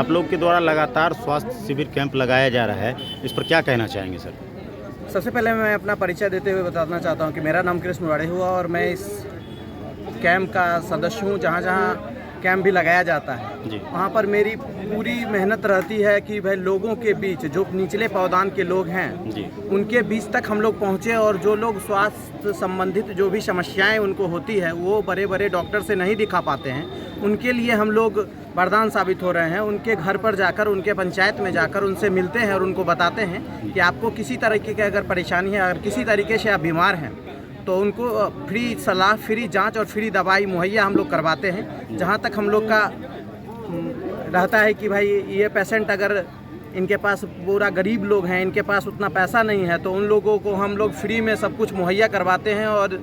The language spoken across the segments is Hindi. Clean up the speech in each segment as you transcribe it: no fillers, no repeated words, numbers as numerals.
आप लोग के द्वारा लगातार स्वास्थ्य शिविर कैंप लगाया जा रहा है, इस पर क्या कहना चाहेंगे सर? सबसे पहले मैं अपना परिचय देते हुए बताना चाहता हूं कि मेरा नाम कृष्ण वाड़े हुआ और मैं इस कैंप का सदस्य हूं। जहां जहां कैंप भी लगाया जाता है जी। वहां पर मेरी पूरी मेहनत रहती है कि भाई लोगों के बीच जो निचले पावदान के लोग हैं जी। उनके बीच तक हम लोग पहुँचे और जो लोग स्वास्थ्य संबंधित जो भी समस्याएं उनको होती है वो बड़े बड़े डॉक्टर से नहीं दिखा पाते हैं, उनके लिए हम लोग वरदान साबित हो रहे हैं। उनके घर पर जाकर, उनके पंचायत में जाकर उनसे मिलते हैं और उनको बताते हैं कि आपको किसी तरीके की अगर परेशानी है, अगर किसी तरीके से आप बीमार हैं तो उनको फ्री सलाह, फ्री जांच और फ्री दवाई मुहैया हम लोग करवाते हैं। जहां तक हम लोग का रहता है कि भाई ये पेशेंट अगर इनके पास पूरा गरीब लोग हैं, इनके पास उतना पैसा नहीं है, तो उन लोगों को हम लोग फ्री में सब कुछ मुहैया करवाते हैं और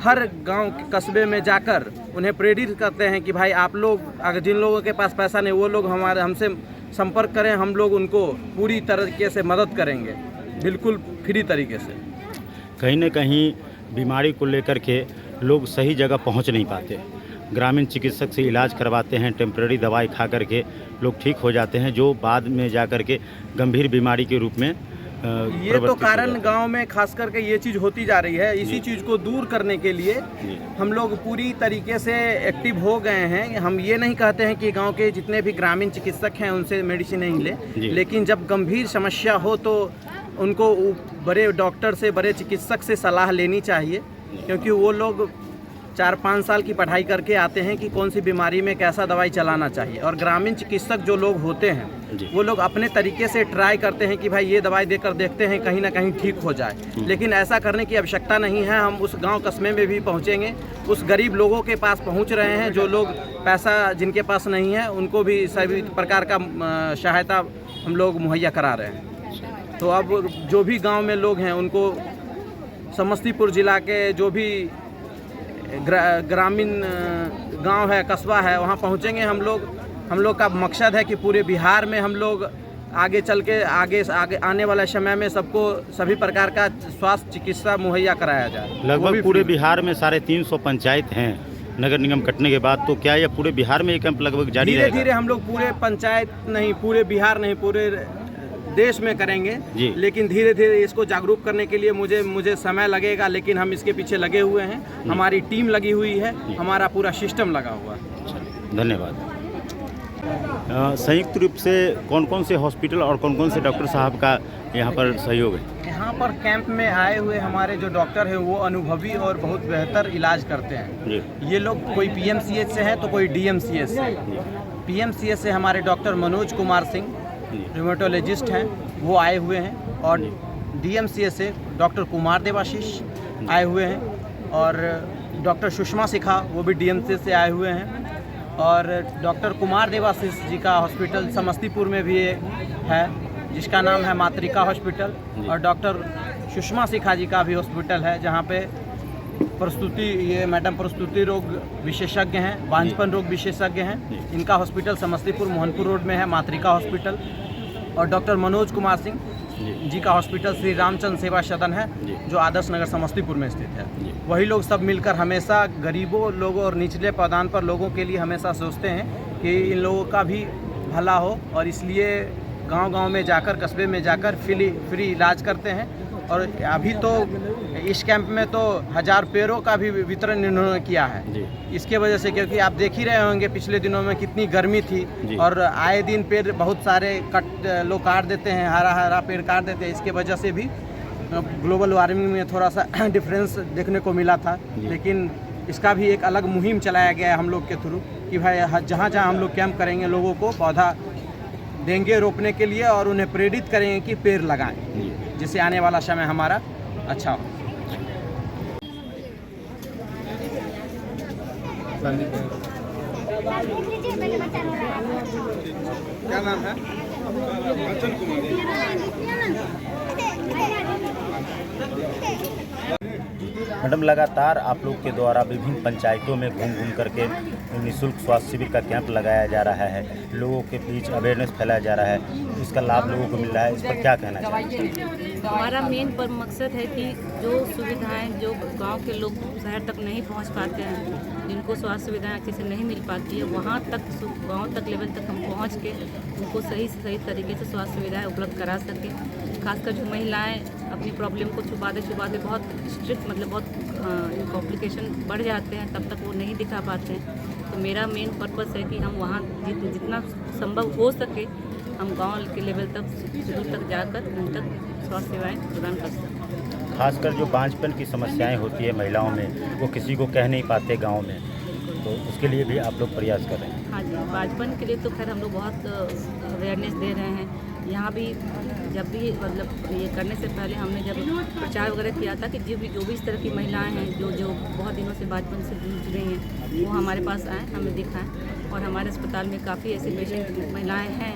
हर गांव कस्बे में जाकर उन्हें प्रेरित करते हैं कि भाई आप लोग अगर जिन लोगों के पास पैसा नहीं वो लोग हमसे संपर्क करें, हम लोग उनको पूरी तरीके से मदद करेंगे, बिल्कुल फ्री तरीके से। कहीं न कहीं बीमारी को लेकर के लोग सही जगह पहुंच नहीं पाते। ग्रामीण चिकित्सक से इलाज करवाते हैं, टेम्पररी दवाई खा करके लोग ठीक हो जाते हैं, जो बाद में जा कर के गंभीर बीमारी के रूप में ये तो कारण गांव में खास करके ये चीज़ होती जा रही है। इसी चीज़ को दूर करने के लिए हम लोग पूरी तरीके से एक्टिव हो गए हैं। हम ये नहीं कहते हैं कि गांव के जितने भी ग्रामीण चिकित्सक हैं उनसे मेडिसिन नहीं ले, लेकिन जब गंभीर समस्या हो तो उनको बड़े डॉक्टर से, बड़े चिकित्सक से सलाह लेनी चाहिए, क्योंकि वो लोग 4-5 साल की पढ़ाई करके आते हैं कि कौन सी बीमारी में कैसा दवाई चलाना चाहिए। और ग्रामीण चिकित्सक जो लोग होते हैं वो लोग अपने तरीके से ट्राई करते हैं कि भाई ये दवाई देकर देखते हैं कहीं ना कहीं ठीक हो जाए, लेकिन ऐसा करने की आवश्यकता नहीं है। हम उस गांव कस्बे में भी पहुंचेंगे, उस गरीब लोगों के पास पहुंच रहे हैं, जो लोग पैसा जिनके पास नहीं है उनको भी सभी प्रकार का सहायता हम लोग मुहैया करा रहे हैं। तो अब जो भी गाँव में लोग हैं उनको समस्तीपुर जिला के जो भी ग्रामीण गांव है, कस्बा है, वहां पहुंचेंगे हम लोग का मकसद है कि पूरे बिहार में हम लोग आगे चल के आगे आने वाले समय में सबको सभी प्रकार का स्वास्थ्य चिकित्सा मुहैया कराया जाए। लगभग पूरे बिहार में 350 पंचायत हैं नगर निगम कटने के बाद, तो क्या यह पूरे बिहार में ये कैंप लगभग जारी रहेगा? धीरे धीरे हम लोग पूरे पंचायत नहीं, पूरे बिहार नहीं, पूरे देश में करेंगे, लेकिन धीरे धीरे इसको जागरूक करने के लिए मुझे समय लगेगा, लेकिन हम इसके पीछे लगे हुए हैं। हमारी टीम लगी हुई है, हमारा पूरा सिस्टम लगा हुआ है। धन्यवाद। संयुक्त रूप से कौन कौन से हॉस्पिटल और कौन कौन से डॉक्टर साहब का यहाँ पर सहयोग है? यहाँ पर कैंप में आए हुए हमारे जो डॉक्टर हैं वो अनुभवी और बहुत बेहतर इलाज करते हैं। ये लोग कोई पीएमसीएच से हैं तो कोई डीएमसीएच से। पीएमसीएच से हमारे डॉक्टर मनोज कुमार सिंह रिमेटोलॉजिस्ट हैं, वो आए हुए हैं, और डीएमसीएच से डॉक्टर कुमार देवाशीष आए हुए हैं, और डॉक्टर सुषमा शिखा वो भी डीएमसीएच से आए हुए हैं, और डॉक्टर कुमार देवाशीष जी का हॉस्पिटल समस्तीपुर में भी है जिसका नाम है मातृका हॉस्पिटल, और डॉक्टर सुषमा शिखा जी का भी हॉस्पिटल है जहाँ पे ये मैडम प्रसूति रोग विशेषज्ञ हैं, बांझपन रोग विशेषज्ञ हैं। इनका हॉस्पिटल समस्तीपुर मोहनपुर रोड में है, मातृका हॉस्पिटल। और डॉक्टर मनोज कुमार सिंह जी का हॉस्पिटल श्री रामचंद्र सेवा सदन है जो आदर्श नगर समस्तीपुर में स्थित है। वही लोग सब मिलकर हमेशा गरीबों लोगों और निचले पावदान पर लोगों के लिए हमेशा सोचते हैं कि इन लोगों का भी भला हो, और इसलिए गांव-गांव में जाकर, कस्बे में जाकर फ्री इलाज करते हैं। और अभी तो इस कैंप में तो 1000 पेड़ों का भी वितरण इन्होंने किया है इसके वजह से, क्योंकि आप देख ही रहे होंगे पिछले दिनों में कितनी गर्मी थी और आए दिन पेड़ बहुत सारे लोग काट देते हैं, हरा पेड़ काट देते हैं। इसके वजह से भी ग्लोबल वार्मिंग में थोड़ा सा डिफरेंस देखने को मिला था, लेकिन इसका भी एक अलग मुहिम चलाया गया है हम लोग के थ्रू कि भाई जहाँ जहाँ हम लोग कैंप करेंगे लोगों को पौधा देंगे रोपने के लिए और उन्हें प्रेरित करेंगे कि पेड़ लगाएं, जिससे आने वाला समय हमारा अच्छा हो। क्या नाम है? कंचन कुमारी। मैडम, लगातार आप लोग के द्वारा विभिन्न पंचायतों में घूम घूम करके निःशुल्क स्वास्थ्य शिविर का कैंप लगाया जा रहा है, लोगों के बीच अवेयरनेस फैलाया जा रहा है, इसका लाभ लोगों को मिल रहा है, इस पर क्या कहना चाहिए? हमारा मेन पर मकसद है कि जो सुविधाएं जो गांव के लोग शहर तक नहीं पहुंच पाते हैं, जिनको स्वास्थ्य सुविधाएं अच्छे से नहीं मिल पाती है, वहां तक गांव तक लेवल तक हम पहुंच के उनको सही तरीके से स्वास्थ्य सुविधाएं उपलब्ध करा सकें। खासकर जो महिलाएं अपनी प्रॉब्लम को छुपाते बहुत स्ट्रिक्ट मतलब बहुत कॉम्प्लिकेशन बढ़ जाते हैं, तब तक वो नहीं दिखा पाते हैं। तो मेरा मेन पर्पस है कि हम वहाँ जितना संभव हो सके हम गांव के लेवल तक दूर तक जाकर उन तक स्वास्थ्य सेवाएं प्रदान कर सकें। खासकर जो बांझपन की समस्याएं होती है महिलाओं में, वो किसी को कह नहीं पाते गांव में, तो उसके लिए भी आप लोग प्रयास कर रहे हैं? हाँ जी, बांझपन के लिए तो खैर हम लोग बहुत अवेयरनेस दे रहे हैं। यहाँ भी जब भी मतलब ये करने से पहले हमने जब प्रचार वगैरह किया था कि जो भी इस तरह की महिलाएं हैं जो बहुत दिनों से बांझपन से जूझ रही हैं, वो हमारे पास आएँ, हमें दिखाएं। और हमारे अस्पताल में काफ़ी ऐसे पेशेंट महिलाएं हैं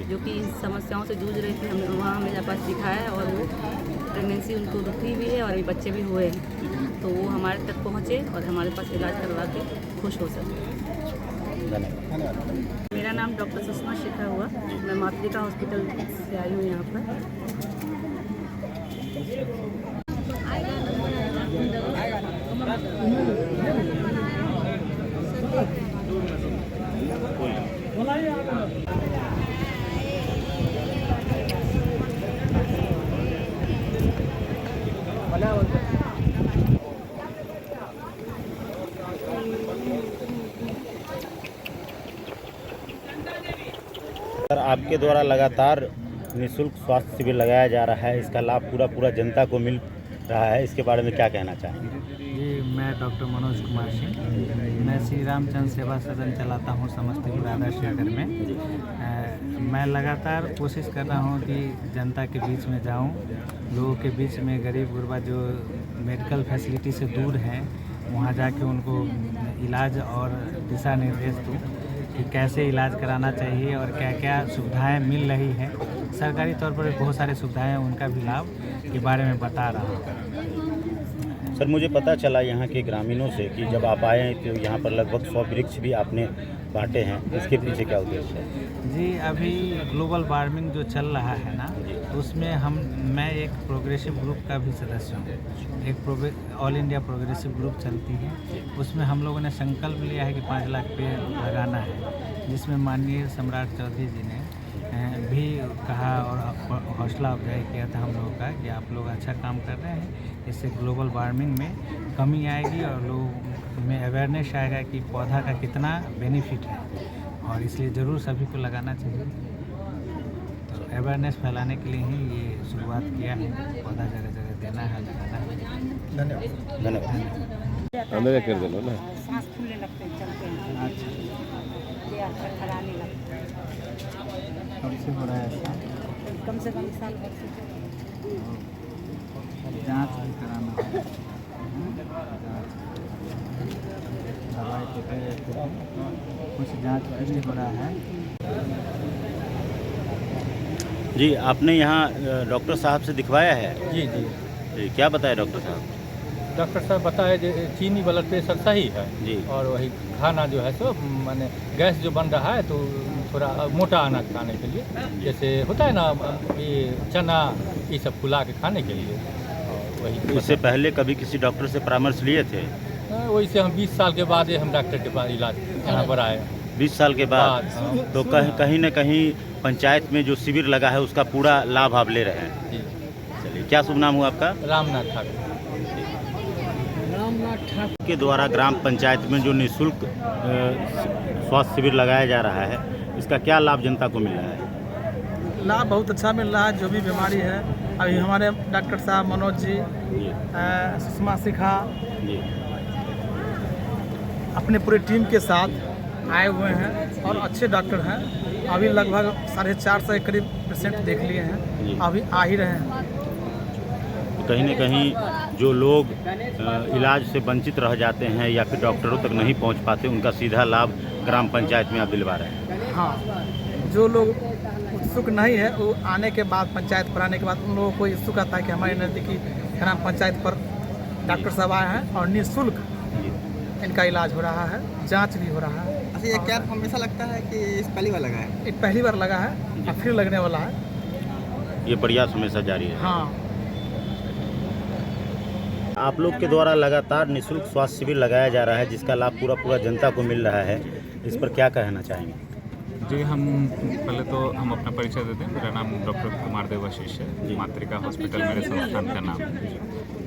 जो कि इन समस्याओं से जूझ रही थी, हमने वहाँ हमें पास दिखाया और वो प्रेगनेंसी उनको रुकी हुई है और अभी बच्चे भी हुए हैं, तो वो हमारे तक पहुँचे और हमारे पास इलाज करवा के खुश हो सके। मेरा नाम डॉक्टर सुषमा शेखर हुआ, मैं मातृका हॉस्पिटल से आई हूँ यहाँ पर। सर, आपके द्वारा लगातार निःशुल्क स्वास्थ्य शिविर लगाया जा रहा है, इसका लाभ पूरा जनता को मिल रहा है, इसके बारे में क्या कहना चाहेंगे? जी, मैं डॉक्टर मनोज कुमार सिंह, मैं श्री रामचंद्र सेवा सदन चलाता हूँ समस्तीपुर आदर्श नगर में। मैं लगातार कोशिश कर रहा हूँ कि जनता के बीच में जाऊँ, लोगों के बीच में, गरीब गुरबा जो मेडिकल फैसिलिटी से दूर हैं वहाँ जाके उनको इलाज और दिशा निर्देश दूँ कि कैसे इलाज कराना चाहिए और क्या क्या सुविधाएं मिल रही हैं। सरकारी तौर पर बहुत सारी सुविधाएं हैं, उनका भी लाभ के बारे में बता रहा हूँ। सर, मुझे पता चला यहाँ के ग्रामीणों से कि जब आप आए हैं तो यहाँ पर लगभग 100 वृक्ष भी आपने बांटे हैं, इसके पीछे क्या उद्देश्य है? जी, अभी ग्लोबल वार्मिंग जो चल रहा है ना, उसमें मैं एक प्रोग्रेसिव ग्रुप का भी सदस्य हूँ। एक ऑल इंडिया प्रोग्रेसिव ग्रुप चलती है, उसमें हम लोगों ने संकल्प लिया है कि 5 लाख पेड़ लगाना है, जिसमें माननीय सम्राट चौधरी जी ने भी कहा और हौसला अफजाई किया था हम लोगों का कि आप लोग अच्छा काम कर रहे हैं, इससे ग्लोबल वार्मिंग में कमी आएगी और लोगों में अवेयरनेस आएगा कि पौधा का कितना बेनिफिट है, और इसलिए ज़रूर सभी को लगाना चाहिए। तो अवेयरनेस फैलाने के लिए ही ये शुरुआत किया है, पौधा जगह जगह देना है, लगाना है। धन्यवाद। धन्यवाद। अंदर कर दो ना। सांस फूलने लगते हैं, चलते हैं, अच्छा, ये खड़खड़ाने लगते हैं। कब से हो रहा है ऐसा? कम से कम साल भर से। जाँच भी कराना है, दवाई तो कुछ जाँच भी हो रहा है। जी, आपने यहाँ डॉक्टर साहब से दिखवाया है? जी जी, क्या बताया डॉक्टर साहब? डॉक्टर साहब बताए जो चीनी ब्लड प्रेशर सही है जी। और वही खाना जो है सो माने गैस जो बन रहा है तो थोड़ा मोटा अनाज खाने के लिए, जैसे होता है ना ये चना, ये सब फुला के खाने के लिए। और वही इससे पहले कभी किसी डॉक्टर से परामर्श लिए थे? वही से हम 20 साल के बाद ये हम डॉक्टर के पास इलाज यहाँ पर आए। 20 साल के बाद? हाँ। तो कहीं न कहीं पंचायत में जो शिविर लगा है उसका पूरा लाभ आप ले रहे हैं? जी, चलिए, क्या शुभ नाम हुआ आपका? रामनाथ ठाकुर। के द्वारा ग्राम पंचायत में जो निःशुल्क स्वास्थ्य शिविर लगाया जा रहा है, इसका क्या लाभ जनता को मिल रहा है? लाभ बहुत अच्छा मिल रहा है। जो भी बीमारी है, अभी हमारे डॉक्टर साहब मनोज जी, सुषमा शिखा जी, अपने पूरी टीम के साथ आए हुए हैं और अच्छे डॉक्टर हैं। अभी लगभग 450 के करीब पेशेंट देख लिए हैं, अभी आ ही रहे हैं। कहीं न कहीं जो लोग इलाज से वंचित रह जाते हैं या फिर डॉक्टरों तक नहीं पहुंच पाते, उनका सीधा लाभ ग्राम पंचायत में आप दिलवा रहे हैं? हाँ, जो लोग उत्सुक नहीं है वो आने के बाद, पंचायत पर आने के बाद उन लोगों को उत्सुक आता है कि हमारे नज़दीकी ग्राम पंचायत पर डॉक्टर साहब आए हैं और निःशुल्क इनका इलाज हो रहा है, जांच भी हो रहा है। अच्छा, ये कैंप हमेशा लगता है कि इस पहली बार लगा है? ये पहली बार लगा है और फिर लगने वाला है। ये प्रयास हमेशा जारी है। हाँ, आप लोग के द्वारा लगातार निःशुल्क स्वास्थ्य शिविर लगाया जा रहा है, जिसका लाभ पूरा जनता को मिल रहा है, इस पर क्या कहना चाहेंगे? जी, हम पहले तो हम अपना परिचय देते हैं। मेरा नाम डॉक्टर कुमार देवाशीष है। मातृका हॉस्पिटल मेरे संस्थान का नाम है,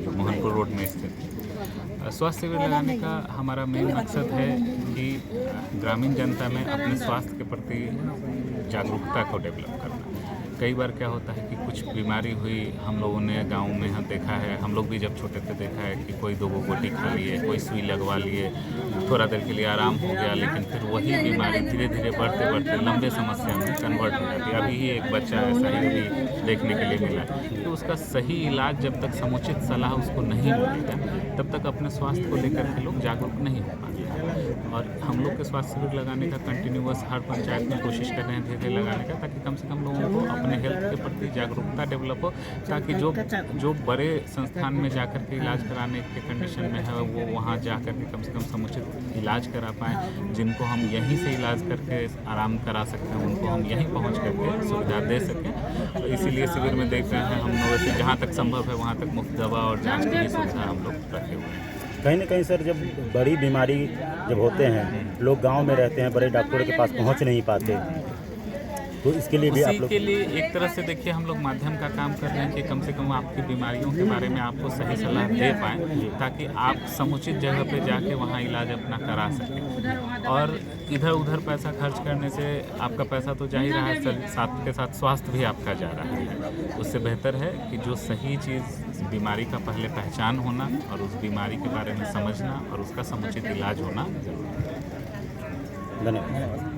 जो मोहनपुर रोड में स्थित है। स्वास्थ्य शिविर लगाने का हमारा मेन मकसद है कि ग्रामीण जनता में अपने स्वास्थ्य के प्रति जागरूकता को डेवलप करना। कई बार क्या होता है कि कुछ बीमारी हुई, हम लोगों ने गांव में यहाँ देखा है, हम लोग भी जब छोटे थे देखा है कि कोई 2 गोटी खा लिए, कोई सुई लगवा लिए, थोड़ा देर के लिए आराम हो गया, लेकिन फिर वही बीमारी धीरे धीरे बढ़ते बढ़ते लंबे समस्या में कन्वर्ट हो जाती है। अभी ही एक बच्चा ऐसा ही अभी देखने के लिए मिला। तो उसका सही इलाज जब तक समुचित सलाह उसको नहीं मिलेगा, तब तक अपने स्वास्थ्य को लेकर के लोग जागरूक नहीं हो पाते। और हम लोग के स्वास्थ्य शिविर लगाने का कंटिन्यूअस हर पंचायत में कोशिश कर रहे हैं धीरे धीरे लगाने का, ताकि कम से कम लोगों को अपने हेल्थ के प्रति जागरूकता डेवलप हो, ताकि जो बड़े संस्थान में जाकर के इलाज कराने के कंडीशन में है वो वहाँ जा कर के कम से कम समुचित इलाज करा पाएँ। जिनको हम यहीं से इलाज करके आराम करा सकते हैं, उनको हम यहीं पहुँच करके सुविधा दे सकें। तो इसीलिए शिविर में देख रहे हैं हम लोगों से जहाँ तक संभव है वहाँ तक मुफ्त दवा और जाँच की सुविधा हम लोग रखे हुए हैं। कहीं ना कहीं सर, जब बड़ी बीमारी जब होते हैं, लोग गांव में रहते हैं, बड़े डॉक्टरों के पास पहुंच नहीं पाते, तो इसके लिए भी आप लोग के लिए एक तरह से देखिए हम लोग माध्यम का काम कर रहे हैं कि कम से कम आपकी बीमारियों के बारे में आपको सही सलाह दे पाएँ, ताकि आप समुचित जगह पे जाके वहाँ इलाज अपना करा सकें। और इधर उधर पैसा खर्च करने से आपका पैसा तो जा ही रहा है, साथ के साथ स्वास्थ्य भी आपका जा रहा है। उससे बेहतर है कि जो सही चीज़ बीमारी का पहले पहचान होना और उस बीमारी के बारे में समझना और उसका समुचित इलाज होना जरूरी है। धन्यवाद।